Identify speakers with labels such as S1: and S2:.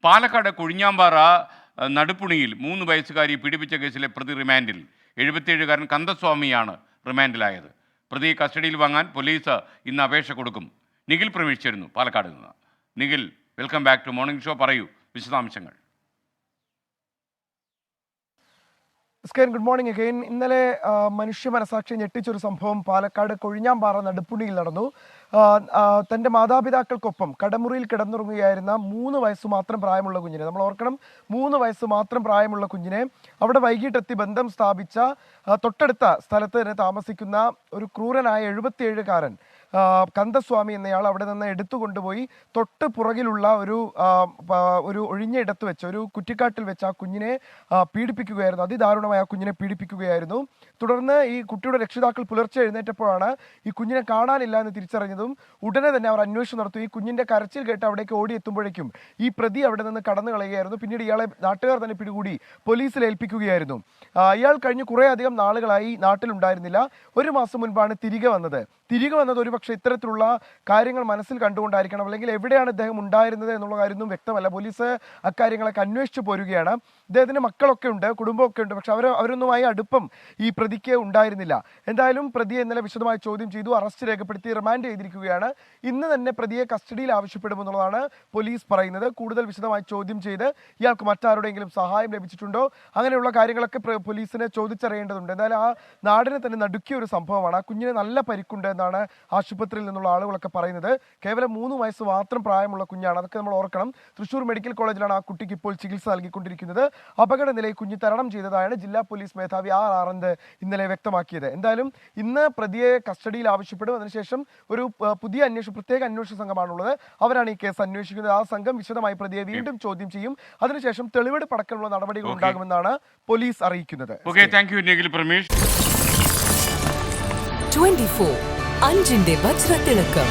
S1: പാലക്കാട് കൊഴിഞ്ഞാമ്പാറ നടുപ്പുണിയിൽ 3 വയസ്സുകാരി പീഡിപ്പിച്ച കേസിലെ പ്രതി റിമാൻഡിൽ. 77കാരൻ കന്ദസ്വാമിയാണ് റിമാൻഡിലായത്. പ്രതിയെ കസ്റ്റഡിയിൽ വാങ്ങാൻ പോലീസ് ഇന്ന് അപേക്ഷ കൊടുക്കും. നിഖിൽ പ്രമേഷ് ചേരുന്നു പാലക്കാട് നിന്ന്. Nikhil, welcome back to morning show. പറയൂ വിശദാംശങ്ങൾ.
S2: Good morning again. ഇന്നലെ മനുഷ്യ മനസാക്ഷി ഞെട്ടിച്ചൊരു സംഭവം പാലക്കാട് കൊഴിഞ്ഞാമ്പാറ നടുപ്പുണിയിൽ നടന്നു. തൻ്റെ മാതാപിതാക്കൾക്കൊപ്പം കടമുറിയിൽ കിടന്നുറങ്ങുകയായിരുന്ന 3 വയസ്സ് മാത്രം പ്രായമുള്ള കുഞ്ഞിനെ, നമ്മൾ ഓർക്കണം, 3 വയസ്സ് മാത്രം പ്രായമുള്ള കുഞ്ഞിനെ അവിടെ വൈകിട്ടെത്തി ബന്ധം സ്ഥാപിച്ച തൊട്ടടുത്ത സ്ഥലത്ത് തന്നെ താമസിക്കുന്ന ഒരു ക്രൂരനായ 77കാരൻ കന്ദസ്വാമി എന്നയാൾ അവിടെ നിന്ന് എടുത്തുകൊണ്ടുപോയി തൊട്ട് പുറകിലുള്ള ഒരു ഒഴിഞ്ഞ ഇടത്ത് വെച്ച്, ഒരു കുറ്റിക്കാട്ടിൽ വെച്ച് ആ കുഞ്ഞിനെ പീഡിപ്പിക്കുകയായിരുന്നു. അതിദാരുണമായ ആ കുഞ്ഞിനെ പീഡിപ്പിക്കുകയായിരുന്നു. തുടർന്ന് ഈ കുട്ടിയുടെ രക്ഷിതാക്കൾ പുലർച്ചെ എഴുന്നേറ്റപ്പോഴാണ് ഈ കുഞ്ഞിനെ കാണാനില്ല എന്ന് തിരിച്ചറിഞ്ഞതും ഉടനെ തന്നെ അവർ അന്വേഷണം നടത്തി. ഈ കുഞ്ഞിന്റെ കരച്ചിൽ കേട്ട് അവിടേക്ക് ഓടിയെത്തുമ്പോഴേക്കും ഈ പ്രതി അവിടെ നിന്ന് കടന്നു കളയുകയായിരുന്നു. പിന്നീട് ഇയാളെ നാട്ടുകാർ തന്നെ പിടികൂടി പോലീസിൽ ഏൽപ്പിക്കുകയായിരുന്നു. ഇയാൾ കഴിഞ്ഞ് കുറേ അധികം നാളുകളായി നാട്ടിലുണ്ടായിരുന്നില്ല. 1 മാസം മുൻപാണ് തിരികെ വന്നത്. ഒരുപക്ഷെ ഇത്തരത്തിലുള്ള കാര്യങ്ങൾ മനസ്സിൽ കണ്ടുകൊണ്ടായിരിക്കണം, അല്ലെങ്കിൽ എവിടെയാണ് ഇദ്ദേഹം ഉണ്ടായിരുന്നത് എന്നുള്ള കാര്യമൊന്നും വ്യക്തമല്ല. പോലീസ് അക്കാര്യങ്ങളൊക്കെ അന്വേഷിച്ചു പോരുകയാണ്. ഇദ്ദേഹത്തിന് മക്കളൊക്കെ ഉണ്ട്, കുടുംബമൊക്കെ ഉണ്ട്, പക്ഷെ അവരൊന്നുമായി അടുപ്പം ഈ പ്രതിക്ക് ഉണ്ടായിരുന്നില്ല. എന്തായാലും പ്രതിയെ ഇന്നലെ വിശദമായി ചോദ്യം ചെയ്തു, അറസ്റ്റ് രേഖപ്പെടുത്തി റിമാൻഡ് ചെയ്തിരിക്കുകയാണ്. ഇന്ന് തന്നെ പ്രതിയെ കസ്റ്റഡിയിൽ ആവശ്യപ്പെടുമെന്നുള്ളതാണ് പോലീസ് പറയുന്നത്. കൂടുതൽ വിശദമായി ചോദ്യം ചെയ്ത് ഇയാൾക്ക് മറ്റാരുടെയെങ്കിലും സഹായം ലഭിച്ചിട്ടുണ്ടോ, അങ്ങനെയുള്ള കാര്യങ്ങളൊക്കെ പോലീസിനെ ചോദിച്ചറിയേണ്ടതുണ്ട്. എന്തായാലും ആ നാടിനെ തന്നെ നടുക്കിയ ഒരു സംഭവമാണ്. ആ കുഞ്ഞിന് നല്ല പരിക്കുണ്ട് എന്നാണ് ആശുപത്രിയിൽ നിന്നുള്ള ആളുകളൊക്കെ പറയുന്നത്. കേവലം 3 വയസ്സ് മാത്രം പ്രായമുള്ള കുഞ്ഞാണ്. അതൊക്കെ നമ്മൾ ഓർക്കണം. തൃശ്ശൂർ മെഡിക്കൽ കോളേജിലാണ് ആ കുട്ടിക്ക് ഇപ്പോൾ ചികിത്സ നൽകിക്കൊണ്ടിരിക്കുന്നത്. അപകട നിലയിൽ കുഞ്ഞ് തരണം ചെയ്തതായാണ് ജില്ലാ പോലീസ് മേധാവി ആർ ആനന്ദ് ഇന്നലെ വ്യക്തമാക്കിയത്. എന്തായാലും ഇന്ന് പ്രതിയെ കസ്റ്റഡിയിൽ ആവശ്യപ്പെടും. അതിനുശേഷം ഒരു പ്രത്യേക അന്വേഷണ സംഘമാണുള്ളത്. അവരാണ് ഈ കേസ് അന്വേഷിക്കുന്നത്. ആ സംഘം വിശദമായി പ്രതിയെ വീണ്ടും ചോദ്യം ചെയ്യും. അതിനുശേഷം തെളിവെടുപ്പ് അടക്കമുള്ള നടപടികൾ ഉണ്ടാകുമെന്നാണ് പോലീസ് അറിയിക്കുന്നത്.
S3: 24 അഞ്ചിന്റെ വജ്രത്തിളക്കം.